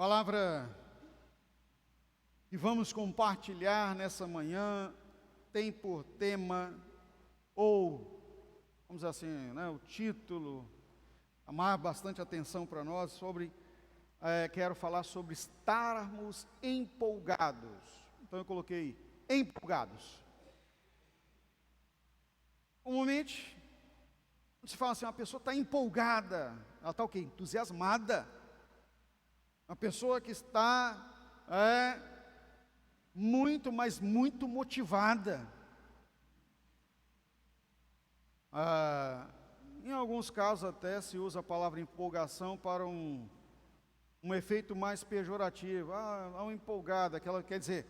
Palavra que vamos compartilhar nessa manhã tem por tema, ou, vamos dizer assim, o título, chamar bastante atenção para nós, quero falar sobre estarmos empolgados. Então eu coloquei empolgados. Comumente, quando se fala assim, uma pessoa está empolgada, ela está o quê? Entusiasmada. Uma pessoa que está muito, mas muito motivada. Em alguns casos até se usa a palavra empolgação para um efeito mais pejorativo. Uma empolgada, aquela quer dizer,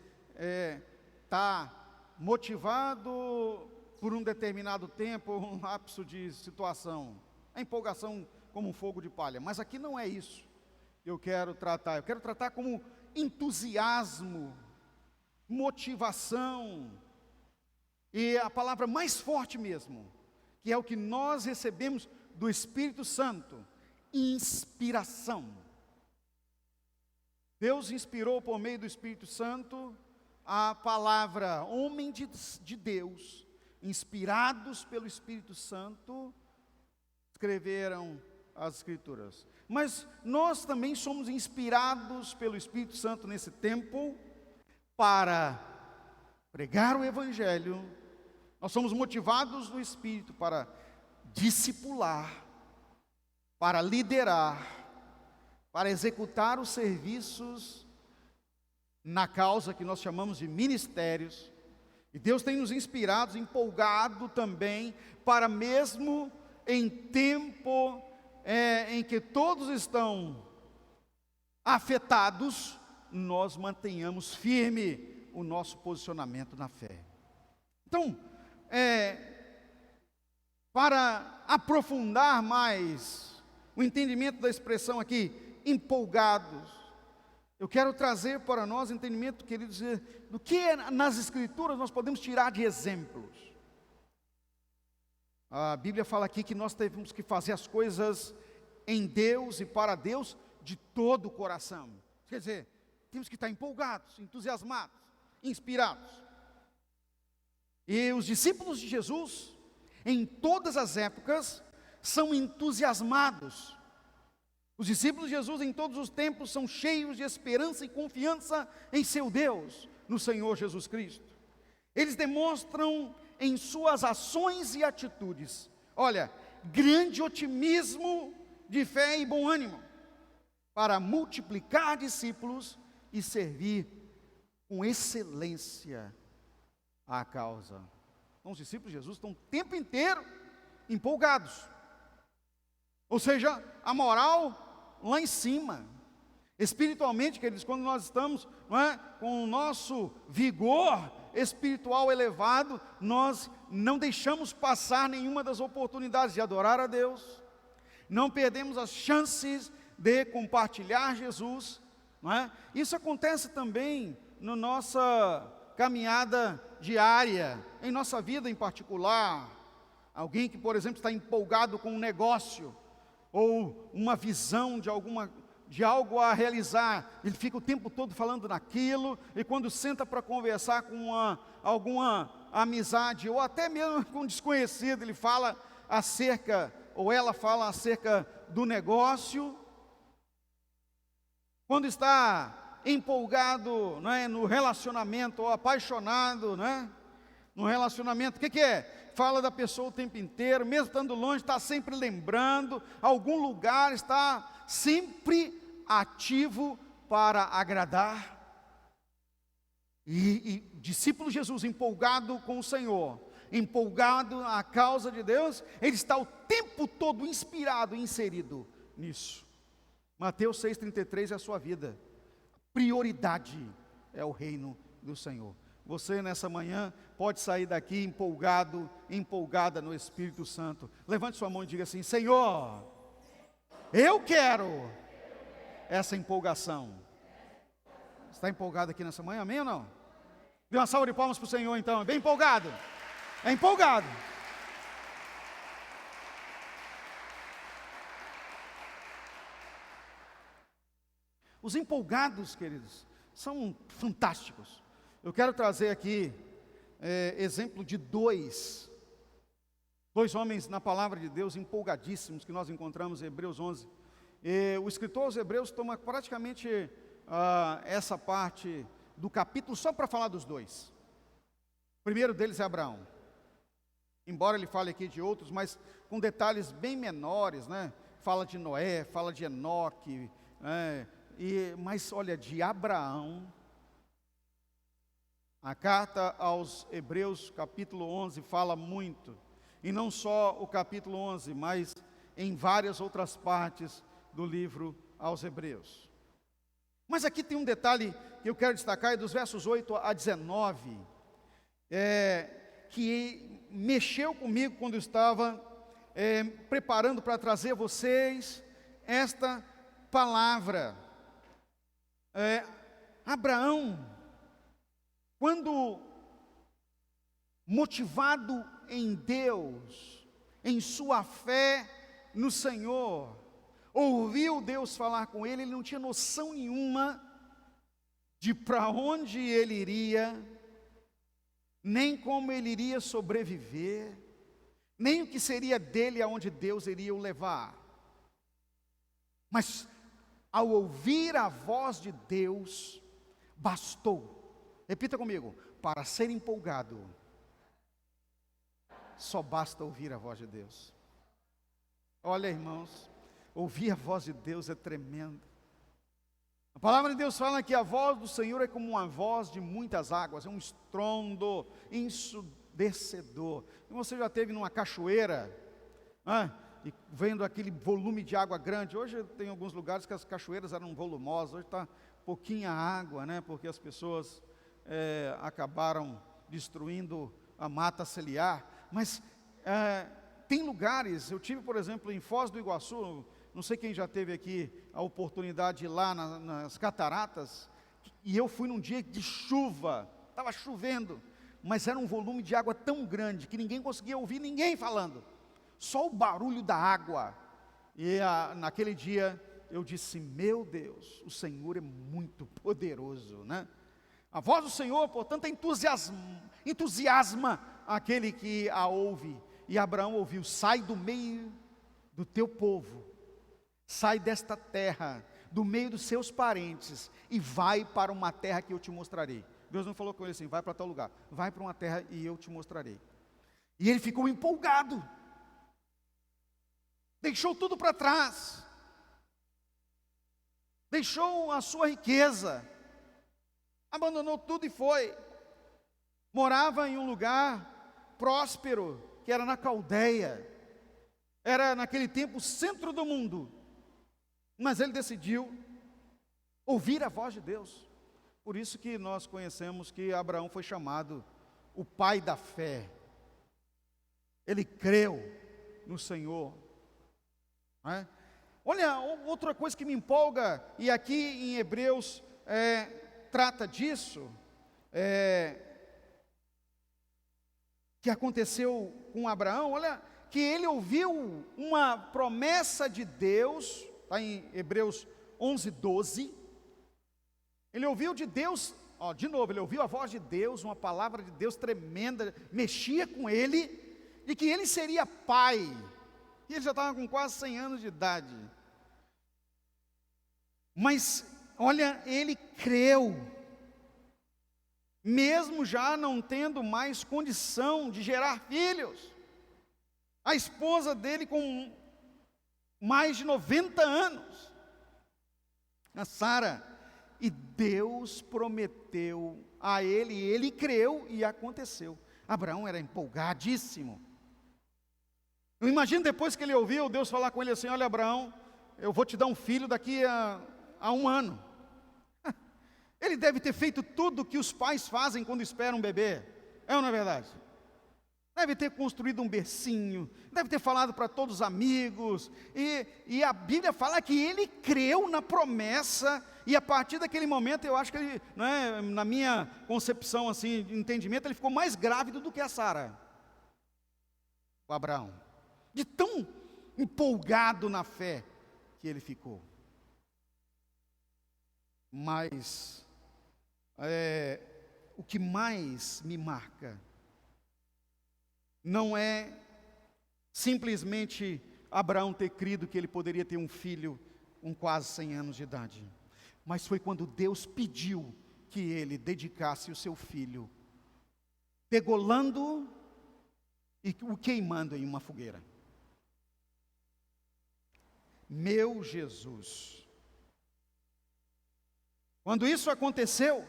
está motivado por um determinado tempo, um lapso de situação. A empolgação como um fogo de palha. Mas aqui não é isso que eu quero tratar. Eu quero tratar como entusiasmo, motivação, e a palavra mais forte mesmo, que é o que nós recebemos do Espírito Santo, inspiração. Deus inspirou por meio do Espírito Santo a palavra, homem de Deus, inspirados pelo Espírito Santo, escreveram as Escrituras. Mas nós também somos inspirados pelo Espírito Santo nesse tempo para pregar o Evangelho. Nós somos motivados no Espírito para discipular, para liderar, para executar os serviços na causa que nós chamamos de ministérios. E Deus tem nos inspirado, empolgado também, para mesmo em tempo em que todos estão afetados, nós mantenhamos firme o nosso posicionamento na fé. Então, para aprofundar mais o entendimento da expressão aqui, empolgados, eu quero trazer para nós entendimento, queridos, do que nas Escrituras nós podemos tirar de exemplos. A Bíblia fala aqui que nós temos que fazer as coisas em Deus e para Deus de todo o coração. Quer dizer, temos que estar empolgados, entusiasmados, inspirados. E os discípulos de Jesus, em todas as épocas, são entusiasmados. Os discípulos de Jesus, em todos os tempos, são cheios de esperança e confiança em seu Deus, no Senhor Jesus Cristo. Eles demonstram em suas ações e atitudes, grande otimismo de fé e bom ânimo, para multiplicar discípulos e servir com excelência a causa. Então, os discípulos de Jesus estão o tempo inteiro empolgados, ou seja, a moral lá em cima. Espiritualmente, queridos, quando nós estamos com o nosso vigor espiritual elevado, nós não deixamos passar nenhuma das oportunidades de adorar a Deus, não perdemos as chances de compartilhar Jesus, Isso acontece também na nossa caminhada diária, em nossa vida em particular. Alguém que, por exemplo, está empolgado com um negócio, ou uma visão de algo a realizar, ele fica o tempo todo falando naquilo, e quando senta para conversar com alguma amizade, ou até mesmo com um desconhecido, ele fala ela fala acerca do negócio. Quando está empolgado no relacionamento, ou apaixonado no relacionamento, o que é? Fala da pessoa o tempo inteiro, mesmo estando longe, está sempre lembrando, algum lugar, está sempre ativo para agradar. E discípulo de Jesus, empolgado com o Senhor, empolgado à causa de Deus, ele está o tempo todo inspirado e inserido nisso. Mateus 6,33 é a sua vida. Prioridade é o reino do Senhor. Você nessa manhã pode sair daqui empolgado, empolgada no Espírito Santo. Levante sua mão e diga assim: Senhor, eu quero essa empolgação. Está empolgado aqui nessa manhã, amém ou não? Dê uma salva de palmas para o Senhor então, é bem empolgado. É empolgado. Os empolgados, queridos, são fantásticos. Eu quero trazer aqui exemplo de dois homens na palavra de Deus empolgadíssimos que nós encontramos em Hebreus 11. O escritor aos Hebreus toma praticamente essa parte do capítulo só para falar dos dois. O primeiro deles é Abraão. Embora ele fale aqui de outros, mas com detalhes bem menores, né? Fala de Noé, fala de Enoque, mas olha, de Abraão, a carta aos Hebreus, capítulo 11, fala muito, e não só o capítulo 11, mas em várias outras partes do livro aos Hebreus. Mas aqui tem um detalhe que eu quero destacar, é dos versos 8 a 19, que mexeu comigo quando eu estava preparando para trazer a vocês esta palavra. Abraão, quando motivado em Deus, em sua fé no Senhor, ouviu Deus falar com ele, ele não tinha noção nenhuma de para onde ele iria, nem como ele iria sobreviver, nem o que seria dele aonde Deus iria o levar. Mas ao ouvir a voz de Deus, bastou. Repita comigo: para ser empolgado, só basta ouvir a voz de Deus. Olha, irmãos, ouvir a voz de Deus é tremendo. A palavra de Deus fala que a voz do Senhor é como uma voz de muitas águas, é um estrondo ensurdecedor. E você já esteve numa cachoeira, e vendo aquele volume de água grande? Hoje tem alguns lugares que as cachoeiras eram volumosas, hoje está pouquinha água, porque as pessoas acabaram destruindo a mata ciliar. Mas tem lugares, eu tive, por exemplo, em Foz do Iguaçu, não sei quem já teve aqui a oportunidade de ir lá nas cataratas, e eu fui num dia de chuva, estava chovendo, mas era um volume de água tão grande que ninguém conseguia ouvir ninguém falando, só o barulho da água. E naquele dia eu disse: meu Deus, o Senhor é muito poderoso, A voz do Senhor, portanto, entusiasma aquele que a ouve. E Abraão ouviu: sai do meio do teu povo, sai desta terra, do meio dos seus parentes, e vai para uma terra que eu te mostrarei. Deus não falou com ele assim: vai para tal lugar, vai para uma terra e eu te mostrarei. E ele ficou empolgado, deixou tudo para trás, deixou a sua riqueza, abandonou tudo e foi. Morava em um lugar próspero, que era na Caldeia, era naquele tempo o centro do mundo, mas ele decidiu ouvir a voz de Deus. Por isso que nós conhecemos que Abraão foi chamado o pai da fé. Ele creu no Senhor. Olha, outra coisa que me empolga, e aqui em Hebreus trata disso, que aconteceu com Abraão. Olha, que ele ouviu uma promessa de Deus, está em Hebreus 11, 12, ele ouviu de Deus, de novo, ele ouviu a voz de Deus, uma palavra de Deus tremenda, mexia com ele, de que ele seria pai, e ele já estava com quase 100 anos de idade, mas, olha, ele creu, mesmo já não tendo mais condição de gerar filhos. A esposa dele com mais de 90 anos, a Sara, e Deus prometeu a ele, e ele creu, e aconteceu. Abraão era empolgadíssimo. Eu imagino depois que ele ouviu Deus falar com ele assim: olha, Abraão, eu vou te dar um filho daqui a 1 ano. Ele deve ter feito tudo o que os pais fazem quando esperam um bebê, é ou não é verdade? Deve ter construído um bercinho, deve ter falado para todos os amigos, e a Bíblia fala que ele creu na promessa, e a partir daquele momento, eu acho que ele, na minha concepção assim, de entendimento, ele ficou mais grávido do que a Sara, o Abraão, de tão empolgado na fé que ele ficou. Mas o que mais me marca não é simplesmente Abraão ter crido que ele poderia ter um filho com quase 100 anos de idade, mas foi quando Deus pediu que ele dedicasse o seu filho, degolando e o queimando em uma fogueira. Meu Jesus! Quando isso aconteceu,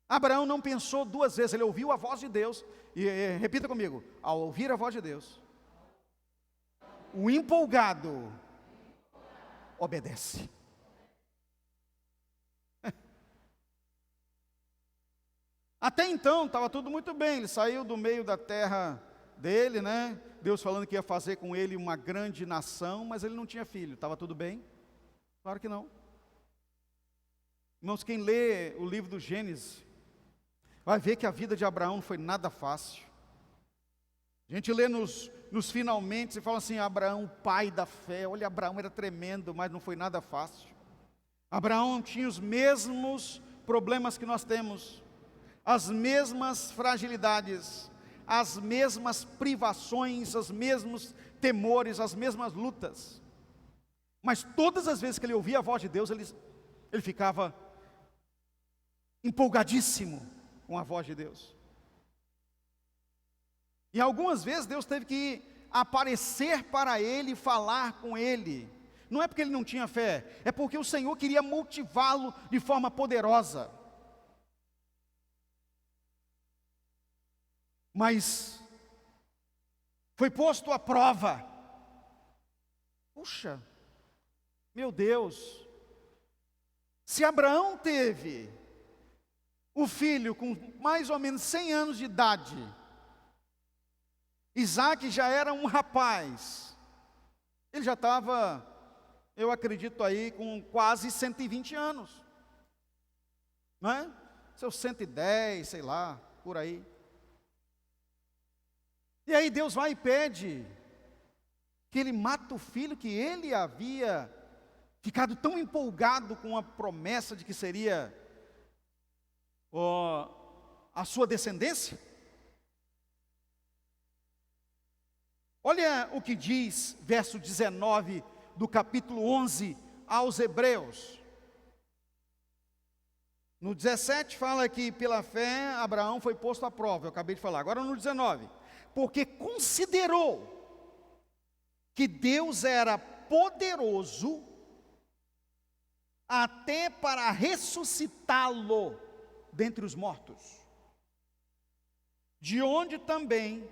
Abraão não pensou duas vezes, ele ouviu a voz de Deus, e repita comigo, ao ouvir a voz de Deus, o empolgado obedece. Até então estava tudo muito bem, ele saiu do meio da terra dele, né? Deus falando que ia fazer com ele uma grande nação, mas ele não tinha filho, estava tudo bem? Claro que não. Irmãos, quem lê o livro do Gênesis, vai ver que a vida de Abraão não foi nada fácil. A gente lê nos finalmente e fala assim, Abraão, pai da fé. Olha, Abraão era tremendo, mas não foi nada fácil. Abraão tinha os mesmos problemas que nós temos, as mesmas fragilidades, as mesmas privações, os mesmos temores, as mesmas lutas. Mas todas as vezes que ele ouvia a voz de Deus, ele ficava empolgadíssimo com a voz de Deus. E algumas vezes Deus teve que aparecer para ele e falar com ele. Não é porque ele não tinha fé, é porque o Senhor queria motivá-lo de forma poderosa. Mas foi posto à prova. Puxa, meu Deus, se Abraão teve o filho com mais ou menos 100 anos de idade, Isaac já era um rapaz, ele já estava, eu acredito aí, com quase 120 anos, não é? Seus 110, sei lá, por aí. E aí Deus vai e pede que ele mata o filho que ele havia ficado tão empolgado com a promessa de que seria a sua descendência. Olha o que diz verso 19 do capítulo 11 aos Hebreus. No 17 fala que pela fé Abraão foi posto à prova, eu acabei de falar. Agora no 19, porque considerou que Deus era poderoso até para ressuscitá-lo dentre os mortos, de onde também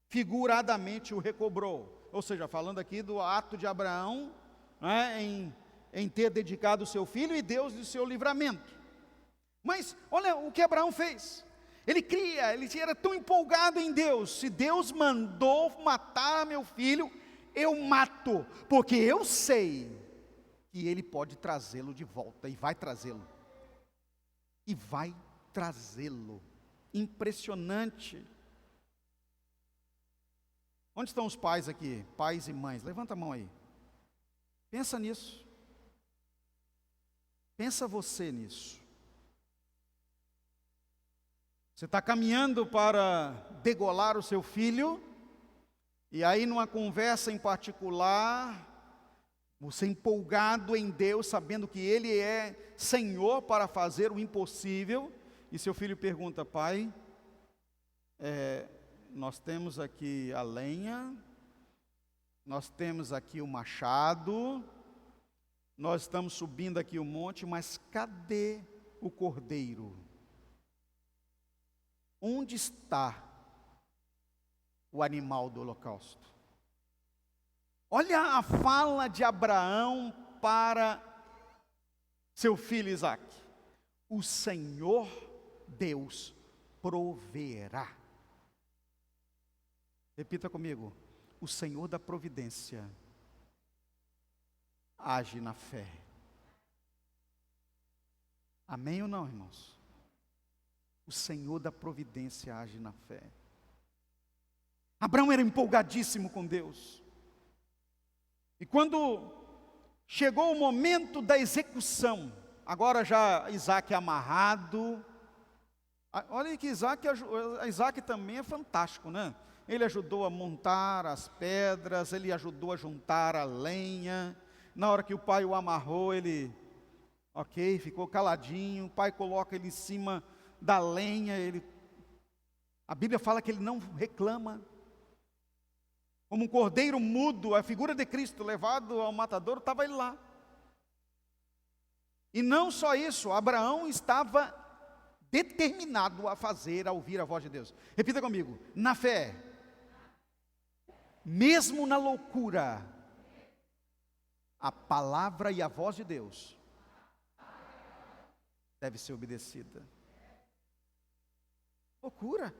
figuradamente o recobrou. Ou seja, falando aqui do ato de Abraão, né, em ter dedicado o seu filho e Deus do seu livramento. Mas olha o que Abraão fez. Ele era tão empolgado em Deus. Se Deus mandou matar meu filho, eu mato, porque eu sei que Ele pode trazê-lo de volta, e vai trazê-lo. E vai trazê-lo. Impressionante. Onde estão os pais aqui? Pais e mães, levanta a mão aí. Pensa nisso. Pensa você nisso. Você está caminhando para degolar o seu filho, e aí numa conversa em particular, você empolgado em Deus, sabendo que Ele é Senhor para fazer o impossível, e seu filho pergunta, pai, nós temos aqui a lenha, nós temos aqui o machado, nós estamos subindo aqui o monte, mas cadê o cordeiro? Onde está o animal do holocausto? Olha a fala de Abraão para seu filho Isaque. O Senhor Deus proverá. Repita comigo. O Senhor da providência age na fé. Amém ou não, irmãos? O Senhor da providência age na fé. Abraão era empolgadíssimo com Deus. E quando chegou o momento da execução, agora já Isaac amarrado. Olha que Isaac também é fantástico, né? Ele ajudou a montar as pedras, ele ajudou a juntar a lenha. Na hora que o pai o amarrou, ele, ficou caladinho. O pai coloca ele em cima da lenha. A Bíblia fala que ele não reclama. Como um cordeiro mudo, a figura de Cristo levado ao matadouro, estava ele lá. E não só isso, Abraão estava determinado a ouvir a voz de Deus. Repita comigo: na fé, mesmo na loucura, a palavra e a voz de Deus deve ser obedecida. Loucura.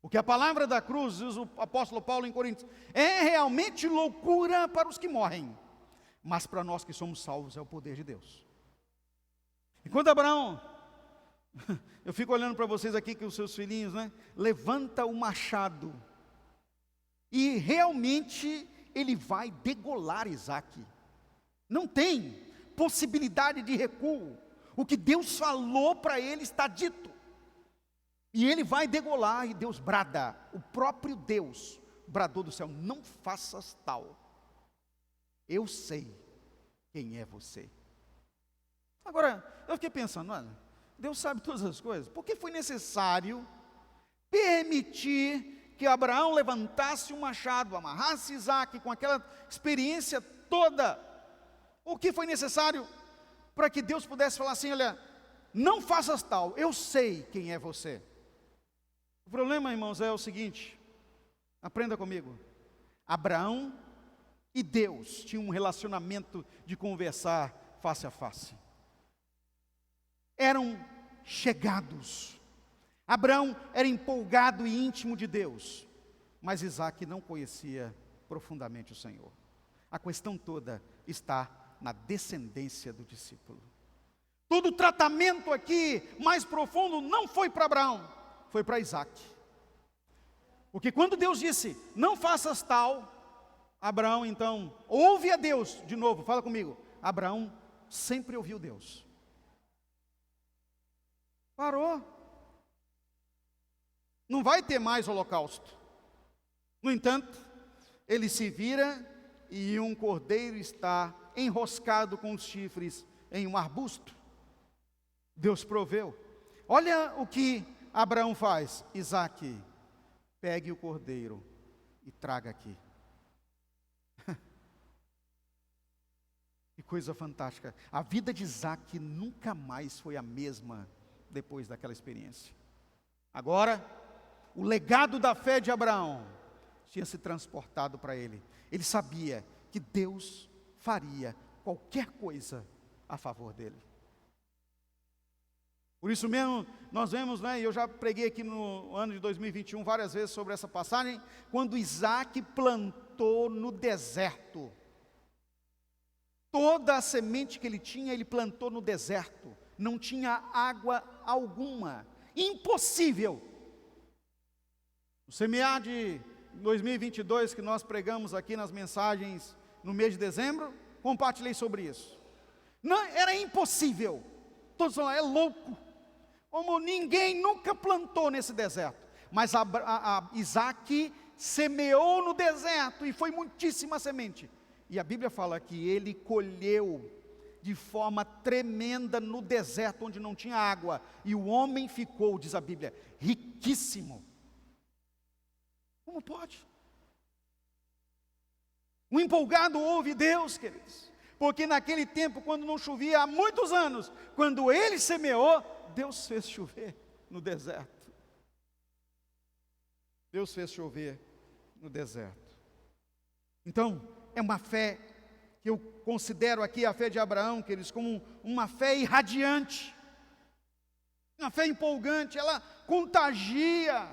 Porque a palavra da cruz, diz o apóstolo Paulo em Coríntios, é realmente loucura para os que morrem, mas para nós que somos salvos é o poder de Deus. Enquanto Abraão, eu fico olhando para vocês aqui com os seus filhinhos, né? Levanta o machado e realmente ele vai degolar Isaac. Não tem possibilidade de recuo. O que Deus falou para ele está dito. E ele vai degolar e Deus brada. O próprio Deus bradou do céu: não faças tal. Eu sei quem é você. Agora, eu fiquei pensando, olha, Deus sabe todas as coisas. Por que foi necessário permitir que Abraão levantasse um machado, amarrasse Isaac com aquela experiência toda? O que foi necessário para que Deus pudesse falar assim: olha, não faças tal, eu sei quem é você? O problema, irmãos, é o seguinte, aprenda comigo. Abraão e Deus tinham um relacionamento de conversar face a face. Eram chegados. Abraão era empolgado e íntimo de Deus, mas Isaac não conhecia profundamente o Senhor. A questão toda está na descendência do discípulo. Todo o tratamento aqui mais profundo não foi para Abraão, foi para Isaac. Porque quando Deus disse: não faças tal, Abraão então ouve a Deus. De novo, fala comigo. Abraão sempre ouviu Deus. Parou. Não vai ter mais holocausto. No entanto, ele se vira e um cordeiro está enroscado com os chifres em um arbusto. Deus proveu. Olha o que Abraão faz: Isaac, pegue o cordeiro e traga aqui. Que coisa fantástica. A vida de Isaac nunca mais foi a mesma depois daquela experiência. Agora, o legado da fé de Abraão tinha se transportado para ele. Ele sabia que Deus faria qualquer coisa a favor dele. Por isso mesmo, nós vemos, e eu já preguei aqui no ano de 2021 várias vezes sobre essa passagem, quando Isaac plantou no deserto. Toda a semente que ele tinha, ele plantou no deserto. Não tinha água alguma. Impossível. O semear de 2022 que nós pregamos aqui nas mensagens no mês de dezembro, compartilhei sobre isso. Não, era impossível. Todos falaram: é louco. Como ninguém nunca plantou nesse deserto. Mas Isaac semeou no deserto e foi muitíssima semente. E a Bíblia fala que ele colheu de forma tremenda no deserto onde não tinha água. E o homem ficou, diz a Bíblia, riquíssimo. Como pode? Um empolgado ouve Deus, queridos. Porque naquele tempo, quando não chovia há muitos anos, quando ele semeou, Deus fez chover no deserto. Deus fez chover no deserto. Então, é uma fé que eu considero aqui a fé de Abraão, queridos, como uma fé irradiante, uma fé empolgante. Ela contagia,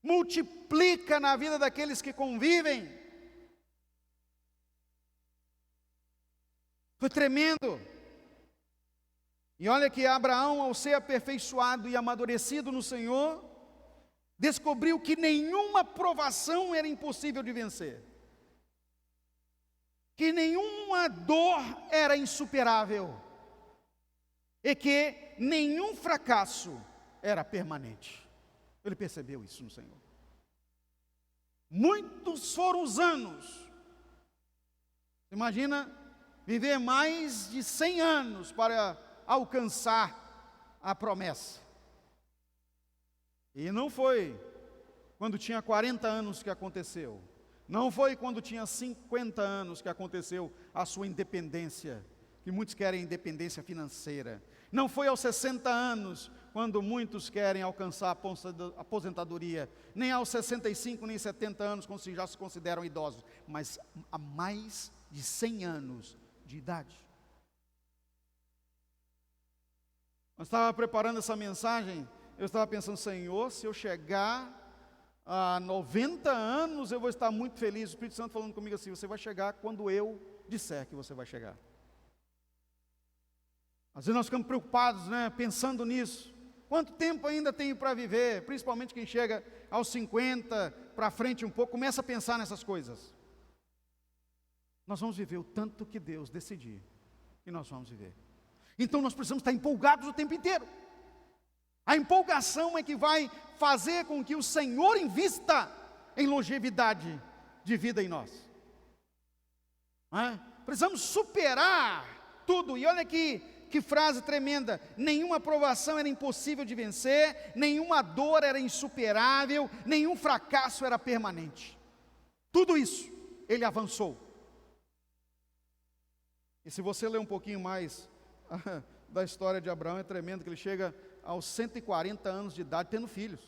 multiplica na vida daqueles que convivem. Foi tremendo. E olha que Abraão, ao ser aperfeiçoado e amadurecido no Senhor, descobriu que nenhuma provação era impossível de vencer. Que nenhum nenhuma dor era insuperável e que nenhum fracasso era permanente. Ele percebeu isso no Senhor. Muitos foram os anos. Imagina viver mais de 100 anos para alcançar a promessa. E não foi quando tinha 40 anos que aconteceu. Não foi quando tinha 50 anos que aconteceu a sua independência, que muitos querem independência financeira. Não foi aos 60 anos, quando muitos querem alcançar a aposentadoria. Nem aos 65, nem 70 anos, quando já se consideram idosos. Mas há mais de 100 anos de idade. Eu estava preparando essa mensagem, eu estava pensando, Senhor, se eu chegar a 90 anos, eu vou estar muito feliz. O Espírito Santo falando comigo assim: você vai chegar quando eu disser que você vai chegar. Às vezes nós ficamos preocupados, né, pensando nisso. Quanto tempo ainda tenho para viver? Principalmente quem chega aos 50 para frente um pouco, começa a pensar nessas coisas. Nós vamos viver o tanto que Deus decidir que nós vamos viver. Então nós precisamos estar empolgados o tempo inteiro. A empolgação é que vai fazer com que o Senhor invista em longevidade de vida em nós. Precisamos superar tudo. E olha que frase tremenda: nenhuma provação era impossível de vencer, nenhuma dor era insuperável, nenhum fracasso era permanente. Tudo isso ele avançou. E se você ler um pouquinho mais da história de Abraão, é tremendo que ele chega aos 140 anos de idade tendo filhos.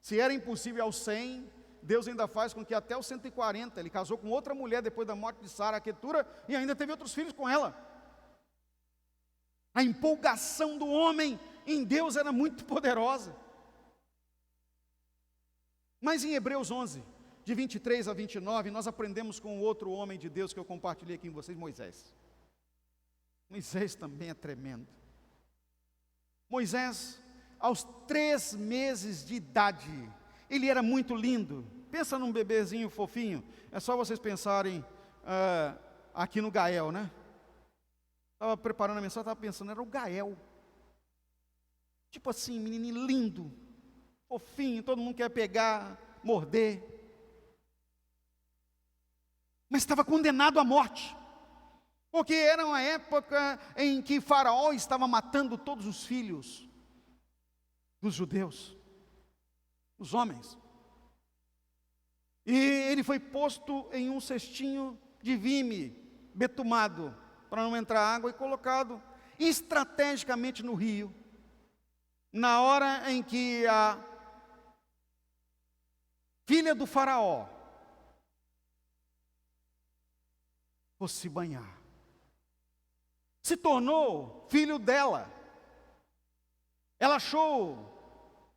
Se era impossível aos 100, Deus ainda faz com que até os 140, ele casou com outra mulher depois da morte de Sara, a Quetura, e ainda teve outros filhos com ela. A empolgação do homem em Deus era muito poderosa. Mas em Hebreus 11, de 23 a 29, nós aprendemos com o outro homem de Deus que eu compartilhei aqui com vocês, Moisés. Moisés também é tremendo. Moisés, aos 3 meses de idade, ele era muito lindo. Pensa num bebezinho fofinho. É só vocês pensarem aqui no Gael, né? Estava preparando a mensagem, estava pensando, era o Gael. Tipo assim, menininho lindo, fofinho, todo mundo quer pegar, morder. Mas estava condenado à morte. Porque era uma época em que Faraó estava matando todos os filhos dos judeus, os homens. E ele foi posto em um cestinho de vime, betumado, para não entrar água, e colocado estrategicamente no rio. Na hora em que a filha do Faraó fosse se banhar, se tornou filho dela. Ela achou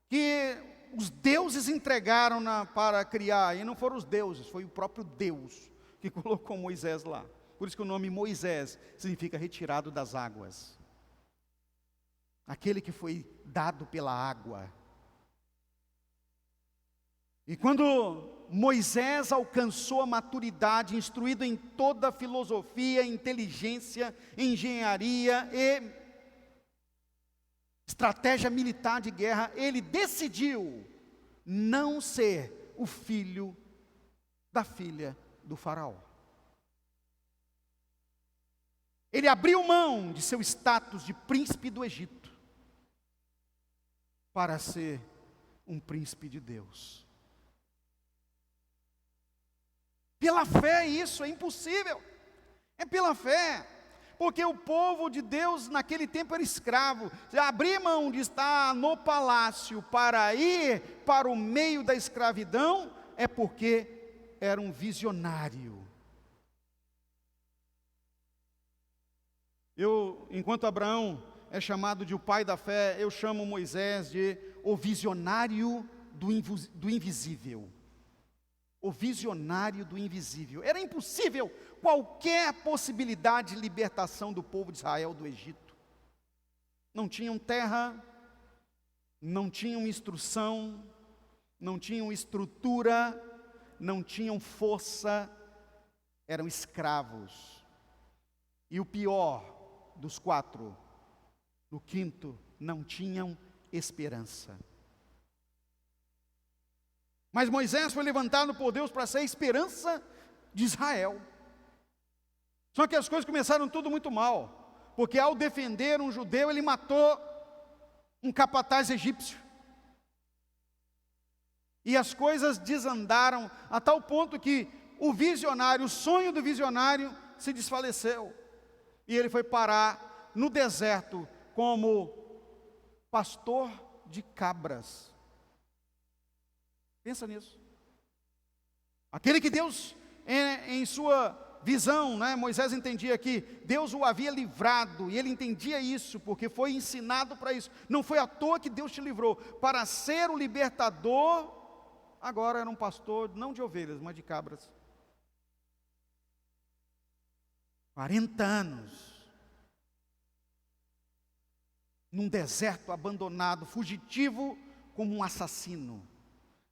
que os deuses entregaram para criar, e não foram os deuses, foi o próprio Deus que colocou Moisés lá. Por isso que o nome Moisés significa retirado das águas. Aquele que foi dado pela água. E quando Moisés alcançou a maturidade, instruído em toda a filosofia, inteligência, engenharia e estratégia militar de guerra, ele decidiu não ser o filho da filha do faraó. Ele abriu mão de seu status de príncipe do Egito para ser um príncipe de Deus. Pela fé isso é impossível, é pela fé, porque o povo de Deus naquele tempo era escravo. Abrir mão de estar no palácio para ir para o meio da escravidão é porque era um visionário. Enquanto Abraão é chamado de o pai da fé, eu chamo Moisés de o visionário do invisível. O visionário do invisível. Era impossível qualquer possibilidade de libertação do povo de Israel do Egito. Não tinham terra, não tinham instrução, não tinham estrutura, não tinham força. eram escravos. E o pior dos 4, no quinto, não tinham esperança. Mas Moisés foi levantado por Deus para ser a esperança de Israel. Só que as coisas começaram tudo muito mal, porque ao defender um judeu, ele matou um capataz egípcio. E as coisas desandaram a tal ponto que o visionário, o sonho do visionário se desfaleceu. E ele foi parar no deserto como pastor de cabras. Pensa nisso. Aquele que Deus, em sua visão, né, Moisés entendia que Deus o havia livrado, e ele entendia isso, porque foi ensinado para isso. Não foi à toa que Deus te livrou. Para ser o libertador, agora era um pastor, não de ovelhas, mas de cabras. 40 anos, num deserto abandonado, fugitivo como um assassino.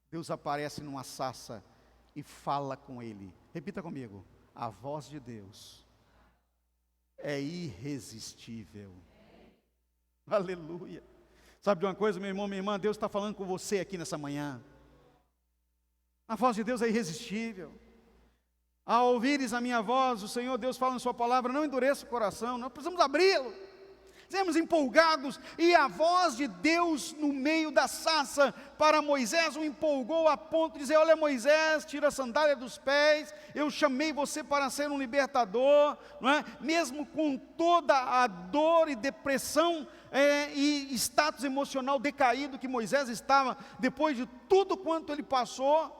Deus aparece numa sarça e fala com ele. Repita comigo: a voz de Deus é irresistível. Aleluia. Sabe de uma coisa, meu irmão, minha irmã? Deus está falando com você aqui nessa manhã. A voz de Deus é irresistível. Ao ouvires a minha voz, o Senhor Deus fala na sua palavra, não endureça o coração, nós precisamos abri-lo. Sermos empolgados, e a voz de Deus no meio da sarça para Moisés o empolgou a ponto de dizer: olha, Moisés, tira a sandália dos pés, eu chamei você para ser um libertador, não é? Mesmo com toda a dor e depressão e status emocional decaído que Moisés estava, depois de tudo quanto ele passou,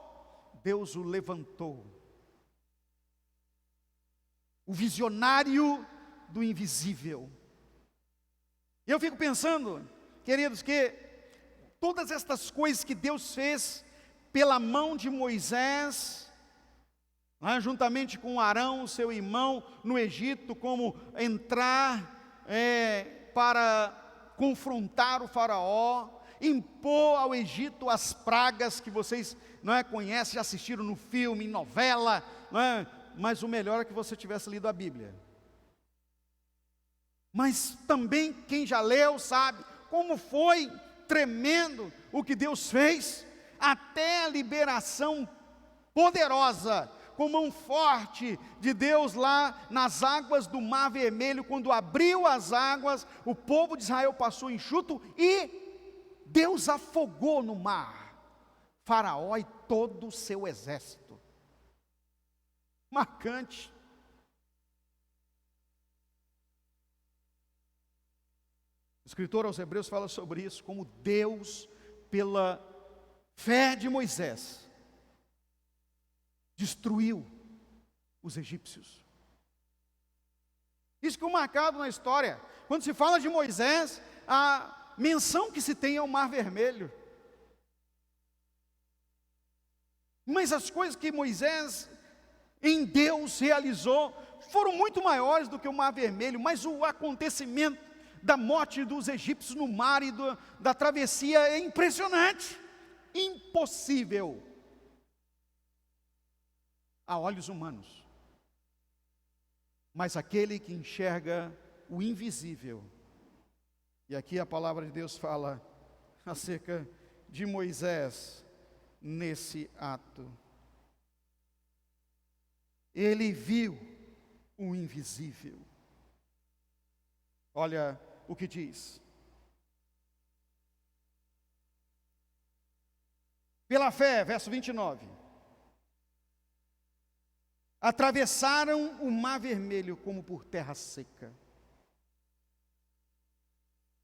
Deus o levantou. O visionário do invisível. E eu fico pensando, queridos, que todas estas coisas que Deus fez pela mão de Moisés, juntamente com Arão, seu irmão, no Egito, como entrar para confrontar o faraó, impor ao Egito as pragas que vocês conhecem, já assistiram no filme, em novela, mas o melhor é que você tivesse lido a Bíblia. Mas também quem já leu sabe como foi tremendo o que Deus fez, até a liberação poderosa, com mão forte de Deus lá nas águas do Mar Vermelho. Quando abriu as águas, o povo de Israel passou enxuto e Deus afogou no mar Faraó e todo o seu exército. Marcante. O escritor aos Hebreus fala sobre isso, como Deus, pela fé de Moisés, destruiu os egípcios. Isso que é marcado na história. Quando se fala de Moisés, a menção que se tem é o Mar Vermelho. Mas as coisas que Moisés, em Deus, realizou, foram muito maiores do que o Mar Vermelho. Mas o acontecimento da morte dos egípcios no mar e da travessia é impressionante, impossível a olhos humanos. Mas aquele que enxerga o invisível, e aqui a palavra de Deus fala acerca de Moisés nesse ato. Ele viu o invisível. Olha o que diz: pela fé, verso 29, atravessaram o Mar Vermelho como por terra seca.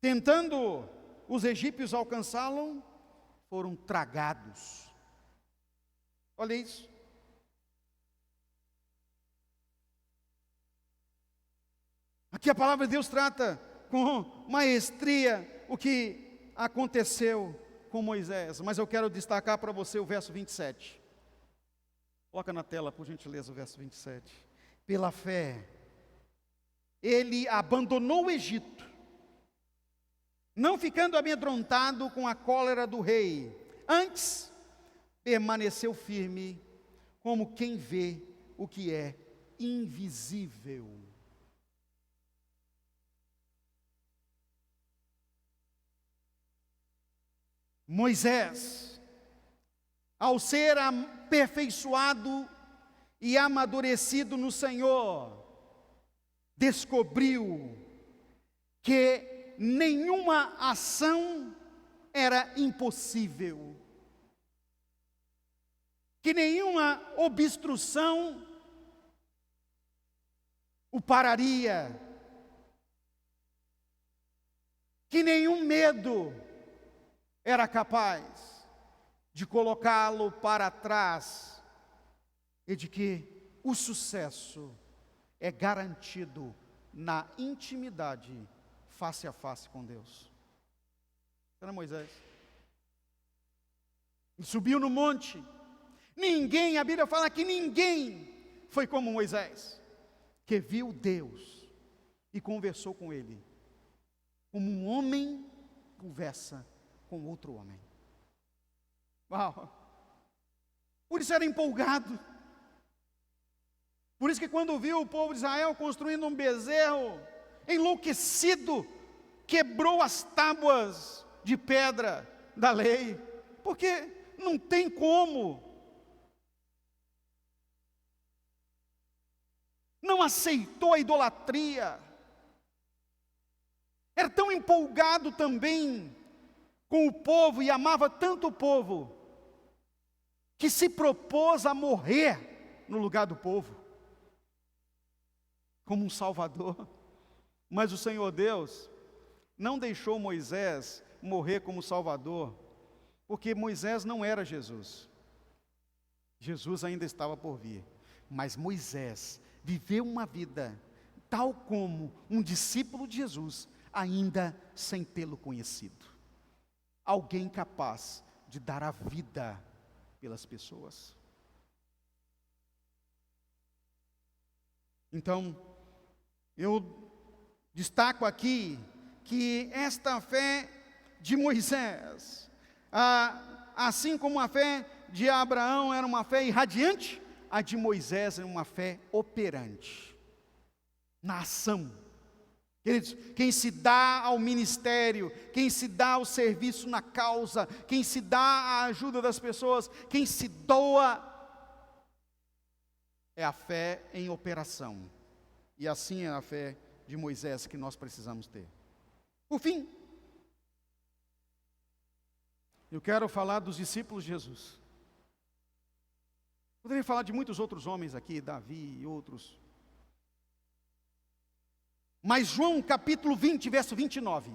Tentando os egípcios alcançá-lo, foram tragados. Olha isso. Aqui a palavra de Deus trata com maestria o que aconteceu com Moisés. Mas eu quero destacar para você o verso 27. Coloca na tela, por gentileza, o verso 27. Pela fé, ele abandonou o Egito, não ficando amedrontado com a cólera do rei. Antes, permaneceu firme, como quem vê o que é invisível. Moisés, ao ser aperfeiçoado e amadurecido no Senhor, descobriu que nenhuma ação era impossível, que nenhuma obstrução o pararia, que nenhum medo era capaz de colocá-lo para trás, e de que o sucesso é garantido na intimidade face a face com Deus. Era Moisés. Ele subiu no monte. Ninguém, a Bíblia fala que ninguém foi como Moisés, que viu Deus e conversou com ele, como um homem conversa com outro homem. Uau! Por isso era empolgado. Por isso que quando viu o povo de Israel construindo um bezerro, enlouquecido, quebrou as tábuas de pedra da lei, porque não tem como. Não aceitou a idolatria. Era tão empolgado também com o povo e amava tanto o povo, que se propôs a morrer no lugar do povo, como um salvador. Mas o Senhor Deus não deixou Moisés morrer como salvador, porque Moisés não era Jesus. Jesus ainda estava por vir, mas Moisés viveu uma vida tal como um discípulo de Jesus, ainda sem tê-lo conhecido. Alguém capaz de dar a vida pelas pessoas. Então, eu destaco aqui que esta fé de Moisés, assim como a fé de Abraão era uma fé irradiante, a de Moisés era uma fé operante, na ação. Queridos, quem se dá ao ministério, quem se dá ao serviço na causa, quem se dá à ajuda das pessoas, quem se doa, é a fé em operação. E assim é a fé de Moisés que nós precisamos ter. Por fim, eu quero falar dos discípulos de Jesus. Poderia falar de muitos outros homens aqui, Davi e outros. Mas João capítulo 20, verso 29.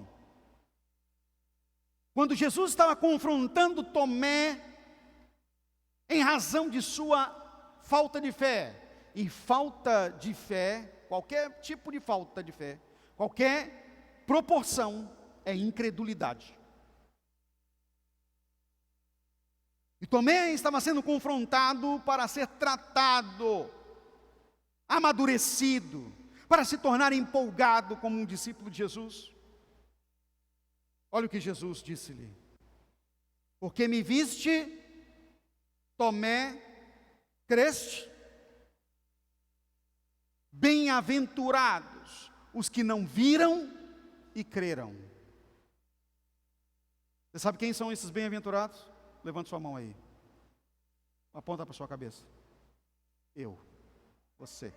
Quando Jesus estava confrontando Tomé, em razão de sua falta de fé, e falta de fé, qualquer tipo de falta de fé, qualquer proporção é incredulidade. E Tomé estava sendo confrontado para ser tratado, amadurecido, para se tornar empolgado como um discípulo de Jesus. Olha o que Jesus disse-lhe: porque me viste, Tomé, creste? Bem-aventurados os que não viram e creram. Você sabe quem são esses bem-aventurados? Levante sua mão aí. Aponta para a sua cabeça. Eu. Você.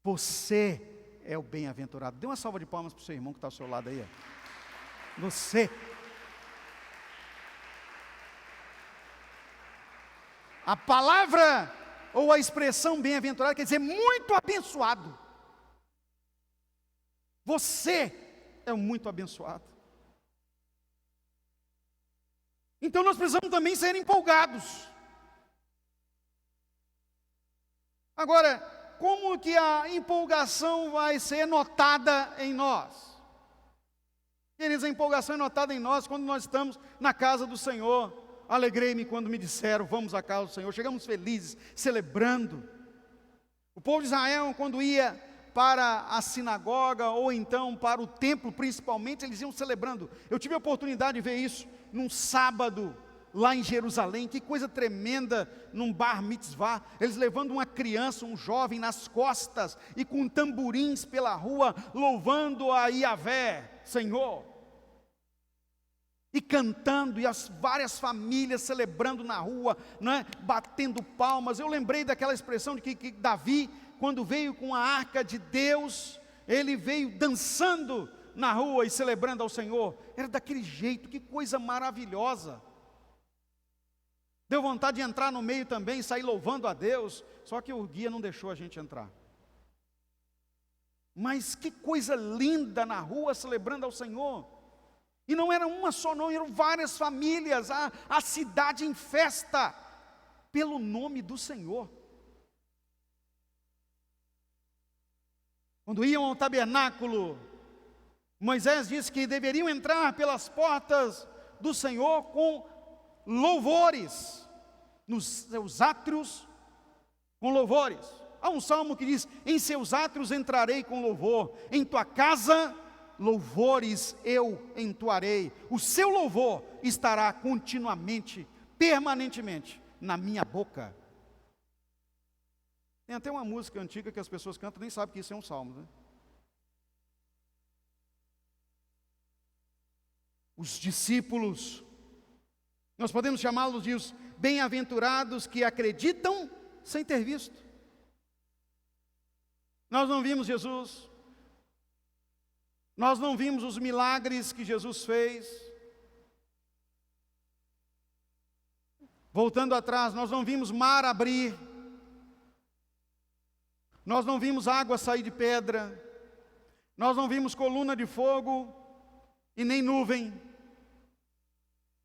Você é o bem-aventurado. Dê uma salva de palmas para o seu irmão que está ao seu lado aí. Ó. Você. A palavra ou a expressão bem-aventurado quer dizer muito abençoado. Você é muito abençoado. Então nós precisamos também ser empolgados. Agora, como que a empolgação vai ser notada em nós? Queridos, a empolgação é notada em nós quando nós estamos na casa do Senhor. Alegrei-me quando me disseram, vamos à casa do Senhor. Chegamos felizes, celebrando. O povo de Israel, quando ia para a sinagoga, ou então para o templo principalmente, eles iam celebrando. Eu tive a oportunidade de ver isso num sábado, lá em Jerusalém, que coisa tremenda, num bar mitzvah, eles levando uma criança, um jovem nas costas, e com tamborins pela rua, louvando a Yahvé, Senhor, e cantando, e as várias famílias celebrando na rua, não é? Batendo palmas. Eu lembrei daquela expressão de que Davi, quando veio com a arca de Deus, ele veio dançando na rua e celebrando ao Senhor, era daquele jeito, que coisa maravilhosa. Deu vontade de entrar no meio também, sair louvando a Deus, só que o guia não deixou a gente entrar. Mas que coisa linda na rua celebrando ao Senhor. E não era uma só não, eram várias famílias, a cidade em festa, pelo nome do Senhor. Quando iam ao tabernáculo, Moisés disse que deveriam entrar pelas portas do Senhor com louvores, nos seus átrios com louvores. Há um salmo que diz: em seus átrios entrarei com louvor, em tua casa louvores eu entoarei. O seu louvor estará continuamente, permanentemente na minha boca. Tem até uma música antiga que as pessoas cantam, nem sabem que isso é um salmo, né? Os discípulos, nós podemos chamá-los de os bem-aventurados que acreditam sem ter visto. Nós não vimos Jesus, nós não vimos os milagres que Jesus fez. Voltando atrás, nós não vimos mar abrir, nós não vimos água sair de pedra, nós não vimos coluna de fogo e nem nuvem.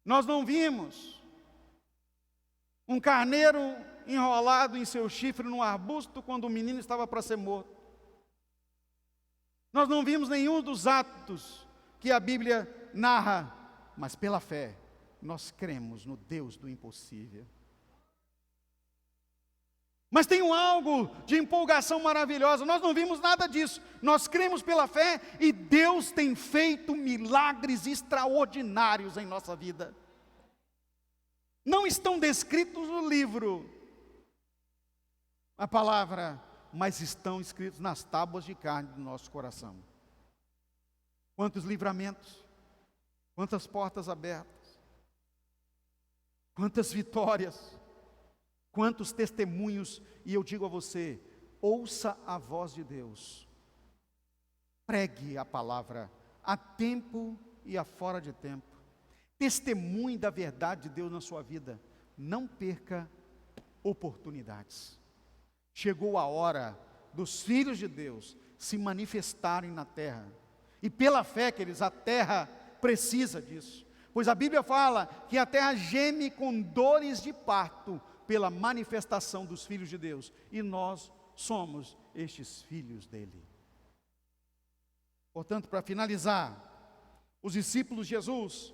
Nós não vimos um carneiro enrolado em seu chifre num arbusto quando o menino estava para ser morto. Nós não vimos nenhum dos atos que a Bíblia narra, mas pela fé nós cremos no Deus do impossível. Mas tem algo de empolgação maravilhosa, nós não vimos nada disso, nós cremos pela fé e Deus tem feito milagres extraordinários em nossa vida. Não estão descritos no livro, a palavra, mas estão escritos nas tábuas de carne do nosso coração. Quantos livramentos, quantas portas abertas, quantas vitórias, quantos testemunhos, e eu digo a você, ouça a voz de Deus, pregue a palavra, a tempo e a fora de tempo, testemunhe da verdade de Deus na sua vida, não perca oportunidades. Chegou a hora dos filhos de Deus se manifestarem na terra, e pela fé, queridos, a terra precisa disso, pois a Bíblia fala que a terra geme com dores de parto, pela manifestação dos filhos de Deus, e nós somos estes filhos dele. Portanto, para finalizar, os discípulos de Jesus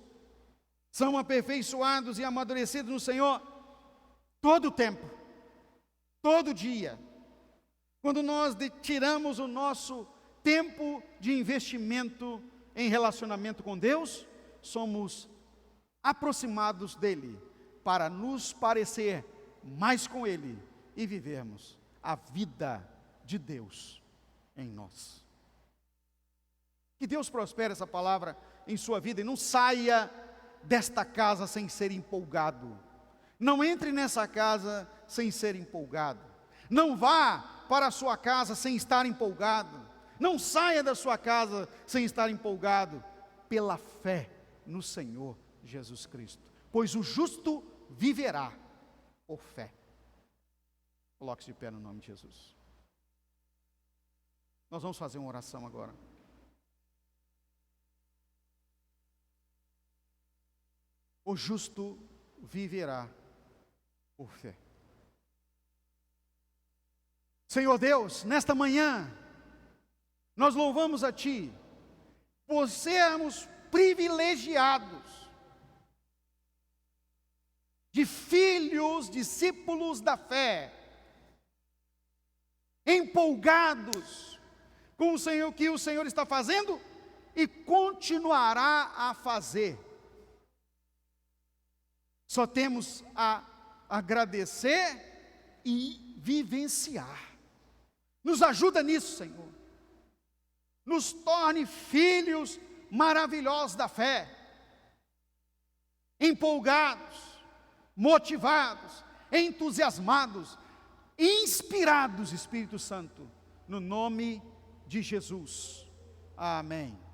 são aperfeiçoados e amadurecidos no Senhor todo o tempo, todo dia. Quando nós tiramos o nosso tempo de investimento em relacionamento com Deus, somos aproximados dele para nos parecer mais com ele e vivermos a vida de Deus em nós. Que Deus prospere essa palavra em sua vida e não saia desta casa sem ser empolgado. Não entre nessa casa sem ser empolgado. Não vá para a sua casa sem estar empolgado. Não saia da sua casa sem estar empolgado pela fé no Senhor Jesus Cristo. Pois o justo viverá por fé. Coloque-se de pé no nome de Jesus. Nós vamos fazer uma oração agora. O justo viverá por fé. Senhor Deus, nesta manhã, nós louvamos a Ti, por sermos privilegiados de filhos, discípulos da fé, empolgados com o Senhor, que o Senhor está fazendo e continuará a fazer. Só temos a agradecer e vivenciar. Nos ajuda nisso, Senhor. Nos torne filhos maravilhosos da fé, empolgados, motivados, entusiasmados, inspirados, Espírito Santo, no nome de Jesus. Amém.